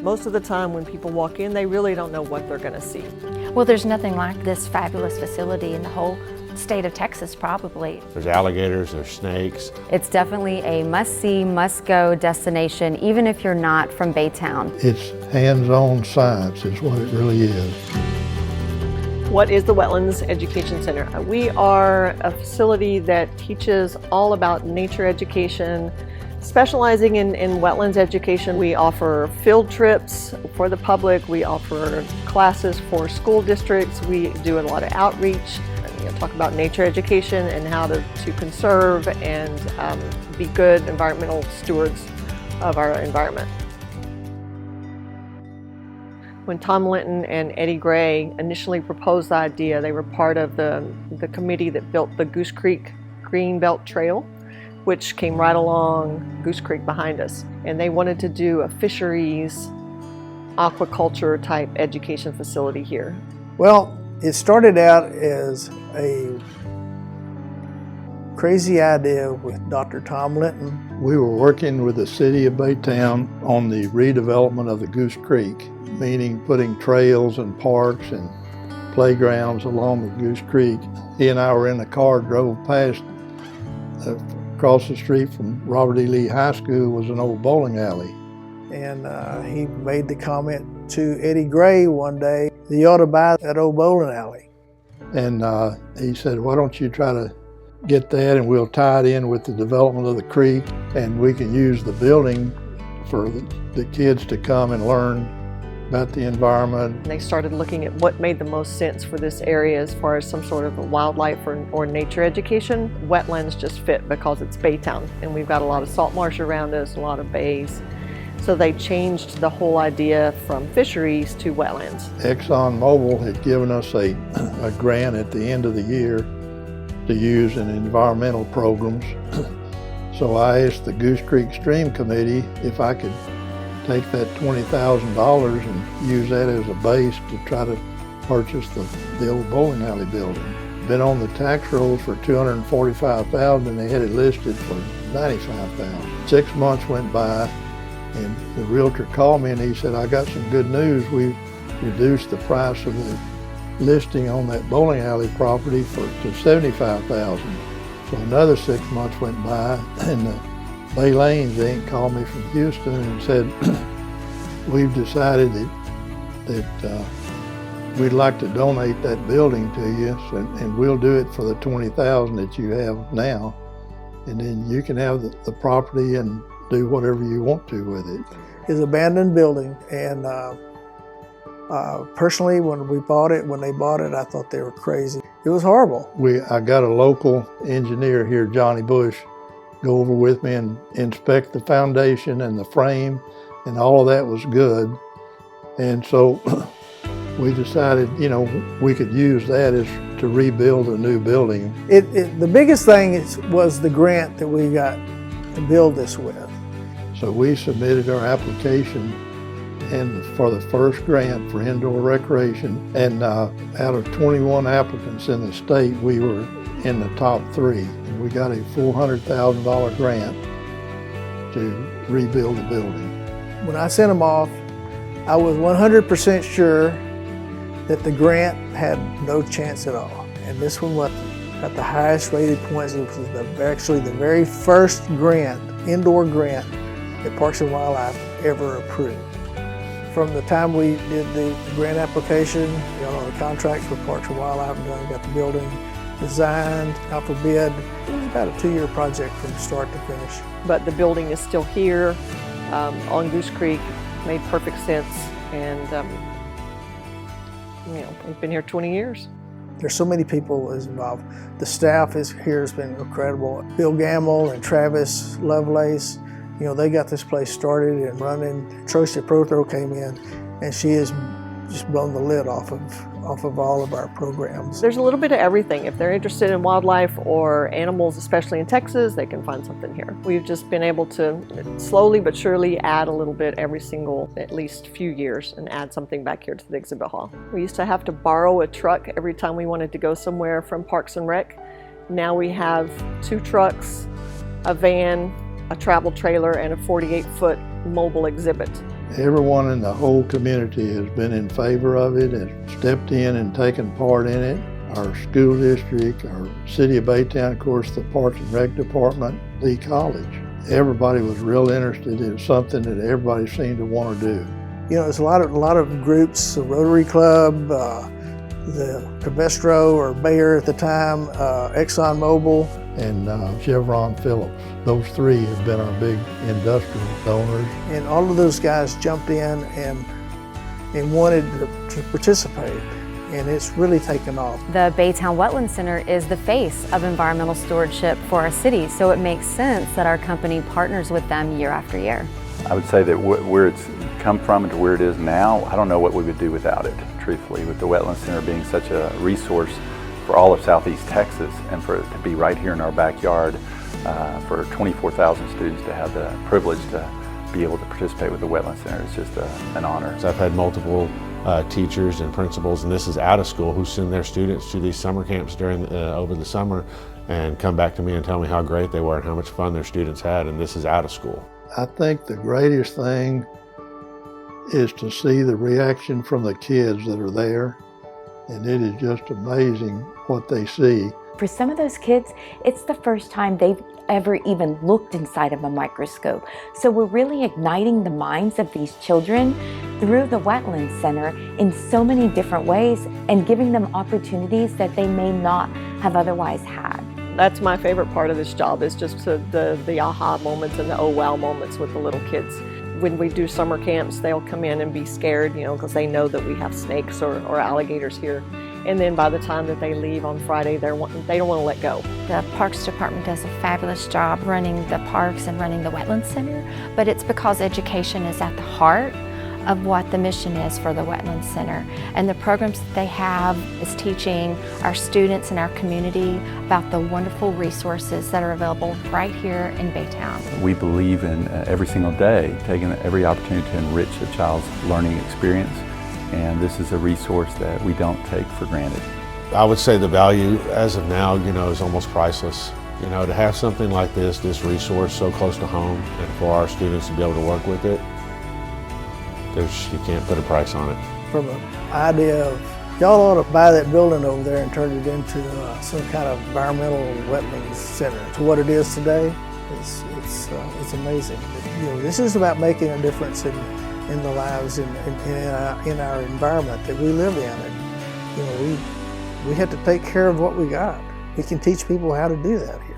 Most of the time when people walk in, they really don't know what they're going to see. Well, there's nothing like this fabulous facility in the whole state of Texas, probably. There's alligators, there's snakes. It's definitely a must-see, must-go destination, even if you're not from Baytown. It's hands-on science is what it really is. What is the Wetlands Education Center? We are a facility that teaches all about nature education, specializing in wetlands education. We offer field trips for the public. We offer classes for school districts. We do a lot of outreach. Talk about nature education and how to conserve and be good environmental stewards of our environment. When Tom Linton and Eddie Gray initially proposed the idea, they were part of the committee that built the Goose Creek Greenbelt Trail, which came right along Goose Creek behind us. And they wanted to do a fisheries, aquaculture type education facility here. Well, it started out as a crazy idea with Dr. Tom Linton. We were working with the city of Baytown on the redevelopment of the Goose Creek, meaning putting trails and parks and playgrounds along the Goose Creek. He and I were in the car, drove past, across the street from Robert E. Lee High School was an old bowling alley. And he made the comment to Eddie Gray one day, "You ought to buy that old bowling alley." And he said, "Why don't you try to get that and we'll tie it in with the development of the creek and we can use the building for the kids to come and learn about the environment." And they started looking at what made the most sense for this area as far as some sort of a wildlife or nature education. Wetlands just fit because it's Baytown and we've got a lot of salt marsh around us, a lot of bays. So they changed the whole idea from fisheries to wetlands. ExxonMobil had given us a grant at the end of the year to use in environmental programs. So I asked the Goose Creek Stream Committee if I could take that $20,000 and use that as a base to try to purchase the old bowling alley building. Been on the tax rolls for $245,000 and they had it listed for $95,000. 6 months went by and the realtor called me and he said, "I got some good news. We've reduced the price of the listing on that bowling alley property to $75,000. So another 6 months went by and the Bay Lanes Inc. called me from Houston and said, "We've decided that we'd like to donate that building to you and we'll do it for the $20,000 that you have now. And then you can have the property and do whatever you want to with it." It's an abandoned building, and personally, when they bought it, I thought they were crazy. It was horrible. I got a local engineer here, Johnny Bush, go over with me and inspect the foundation and the frame, and all of that was good. And so we decided, we could use that as to rebuild a new building. The biggest thing was the grant that we got to build this with. So we submitted our application for the first grant for indoor recreation, and out of 21 applicants in the state, we were in the top 3. And we got a $400,000 grant to rebuild the building. When I sent them off, I was 100% sure that the grant had no chance at all. And this one got the highest rated points. It was actually the very first grant, indoor grant, that Parks and Wildlife ever approved. From the time we did the grant application, got all the contracts for Parks and Wildlife done, got the building designed, out for bid. It was about a 2-year project from start to finish. But the building is still here on Goose Creek. Made perfect sense, and we've been here 20 years. There's so many people involved. The staff here has been incredible. Bill Gamble and Travis Lovelace, they got this place started and running. Trocia Prothro came in, and she has just blown the lid off of all of our programs. There's a little bit of everything. If they're interested in wildlife or animals, especially in Texas, they can find something here. We've just been able to slowly but surely add a little bit every single, at least few years, and add something back here to the exhibit hall. We used to have to borrow a truck every time we wanted to go somewhere from Parks and Rec. Now we have 2 trucks, a van, a travel trailer, and a 48-foot mobile exhibit. Everyone in the whole community has been in favor of it, has stepped in and taken part in it. Our school district, our city of Baytown, of course, the Parks and Rec Department, the college. Everybody was real interested. It was something that everybody seemed to want to do. You know, there's a lot of groups, the Rotary Club, the Cabestro or Bayer at the time, Exxon Mobil, and Chevron Phillips. Those three have been our big industrial donors. And all of those guys jumped in and wanted to participate. And it's really taken off. The Baytown Wetlands Center is the face of environmental stewardship for our city, so it makes sense that our company partners with them year after year. I would say that where it's come from and to where it is now, I don't know what we would do without it, truthfully, with the Wetlands Center being such a resource for all of Southeast Texas, and for it to be right here in our backyard, for 24,000 students to have the privilege to be able to participate with the Wetlands Center is just an honor. So I've had multiple teachers and principals, and this is out of school, who send their students to these summer camps during over the summer and come back to me and tell me how great they were and how much fun their students had, and this is out of school. I think the greatest thing is to see the reaction from the kids that are there, and it is just amazing what they see. For some of those kids, it's the first time they've ever even looked inside of a microscope. So we're really igniting the minds of these children through the Wetlands Center in so many different ways and giving them opportunities that they may not have otherwise had. That's my favorite part of this job, is just the aha moments and the oh wow moments with the little kids. When we do summer camps, they'll come in and be scared, you know, because they know that we have snakes or alligators here. And then by the time that they leave on Friday, they don't want to let go. The Parks Department does a fabulous job running the parks and running the Wetlands Center, but it's because education is at the heart of what the mission is for the Wetlands Center. And the programs that they have is teaching our students and our community about the wonderful resources that are available right here in Baytown. We believe in every single day taking every opportunity to enrich a child's learning experience, and this is a resource that we don't take for granted. I would say the value as of now, you know, is almost priceless. You know, to have something like this resource so close to home, and for our students to be able to work with it, you can't put a price on it. From an idea of, y'all ought to buy that building over there and turn it into some kind of environmental wetlands center. To what it is today, it's amazing. You know, this is about making a difference in the lives in our environment that we live in. And, you know, we have to take care of what we got. We can teach people how to do that here.